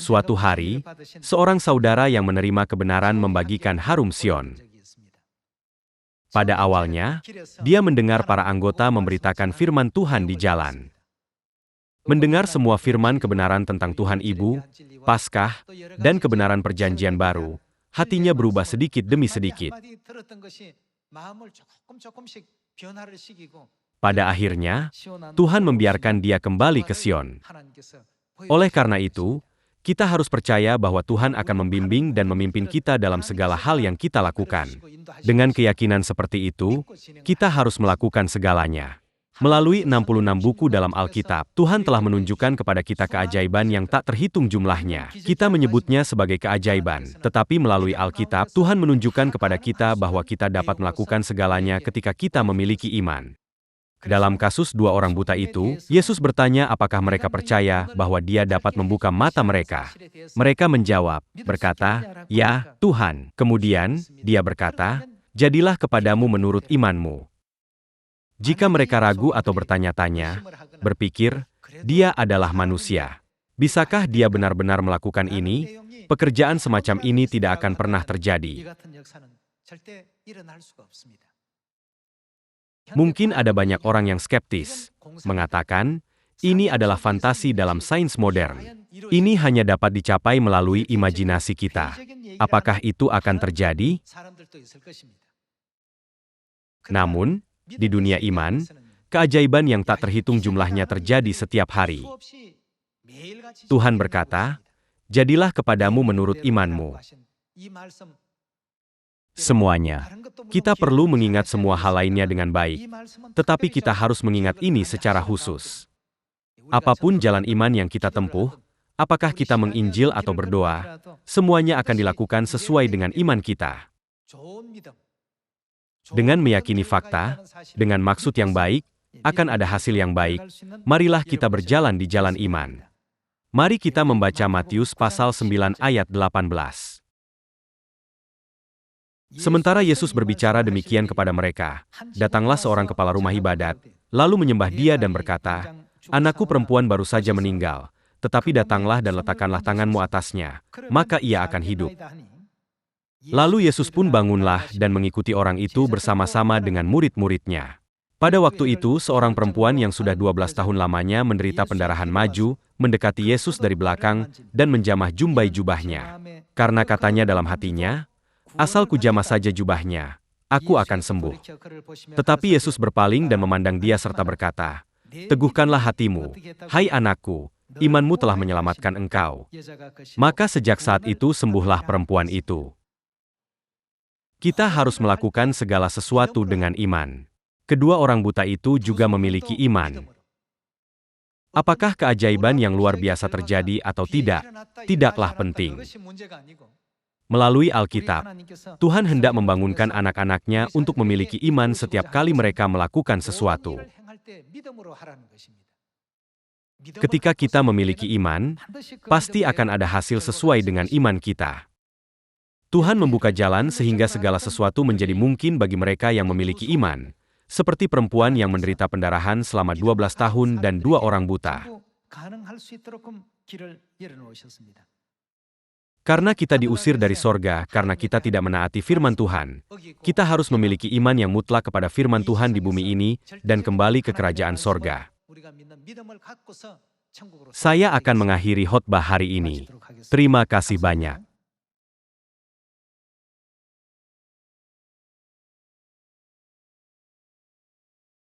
Suatu hari, seorang saudara yang menerima kebenaran membagikan harum Sion. Pada awalnya, dia mendengar para anggota memberitakan firman Tuhan di jalan. Mendengar semua firman kebenaran tentang Tuhan Ibu, Paskah, dan kebenaran perjanjian baru, hatinya berubah sedikit demi sedikit. Pada akhirnya, Tuhan membiarkan dia kembali ke Sion. Oleh karena itu, kita harus percaya bahwa Tuhan akan membimbing dan memimpin kita dalam segala hal yang kita lakukan. Dengan keyakinan seperti itu, kita harus melakukan segalanya. Melalui 66 buku dalam Alkitab, Tuhan telah menunjukkan kepada kita keajaiban yang tak terhitung jumlahnya. Kita menyebutnya sebagai keajaiban, tetapi melalui Alkitab, Tuhan menunjukkan kepada kita bahwa kita dapat melakukan segalanya ketika kita memiliki iman. Dalam kasus dua orang buta itu, Yesus bertanya apakah mereka percaya bahwa Dia dapat membuka mata mereka. Mereka menjawab, berkata, "Ya, Tuhan." Kemudian, Dia berkata, "Jadilah kepadamu menurut imanmu." Jika mereka ragu atau bertanya-tanya, berpikir, "Dia adalah manusia. Bisakah Dia benar-benar melakukan ini?" Pekerjaan semacam ini tidak akan pernah terjadi. Mungkin ada banyak orang yang skeptis, mengatakan, ini adalah fantasi dalam sains modern. Ini hanya dapat dicapai melalui imajinasi kita. Apakah itu akan terjadi? Namun, di dunia iman, keajaiban yang tak terhitung jumlahnya terjadi setiap hari. Tuhan berkata, "Jadilah kepadamu menurut imanmu." Semuanya. Kita perlu mengingat semua hal lainnya dengan baik, tetapi kita harus mengingat ini secara khusus. Apapun jalan iman yang kita tempuh, apakah kita menginjil atau berdoa, semuanya akan dilakukan sesuai dengan iman kita. Dengan meyakini fakta, dengan maksud yang baik, akan ada hasil yang baik, marilah kita berjalan di jalan iman. Mari kita membaca Matius pasal 9 ayat 18. Sementara Yesus berbicara demikian kepada mereka, datanglah seorang kepala rumah ibadat, lalu menyembah Dia dan berkata, "Anakku perempuan baru saja meninggal, tetapi datanglah dan letakkanlah tanganmu atasnya, maka ia akan hidup." Lalu Yesus pun bangunlah dan mengikuti orang itu bersama-sama dengan murid-muridnya. Pada waktu itu, seorang perempuan yang sudah 12 tahun lamanya menderita pendarahan maju, mendekati Yesus dari belakang dan menjamah jumbai jubahnya. Karena katanya dalam hatinya, "Asal kujamah saja jubahnya, aku akan sembuh." Tetapi Yesus berpaling dan memandang dia serta berkata, "Teguhkanlah hatimu, hai anakku, imanmu telah menyelamatkan engkau." Maka sejak saat itu sembuhlah perempuan itu. Kita harus melakukan segala sesuatu dengan iman. Kedua orang buta itu juga memiliki iman. Apakah keajaiban yang luar biasa terjadi atau tidak, tidaklah penting. Melalui Alkitab, Tuhan hendak membangunkan anak-anaknya untuk memiliki iman setiap kali mereka melakukan sesuatu. Ketika kita memiliki iman, pasti akan ada hasil sesuai dengan iman kita. Tuhan membuka jalan sehingga segala sesuatu menjadi mungkin bagi mereka yang memiliki iman, seperti perempuan yang menderita pendarahan selama 12 tahun dan 2 orang buta. Karena kita diusir dari sorga, karena kita tidak menaati firman Tuhan, kita harus memiliki iman yang mutlak kepada firman Tuhan di bumi ini dan kembali ke kerajaan sorga. Saya akan mengakhiri khotbah hari ini. Terima kasih banyak.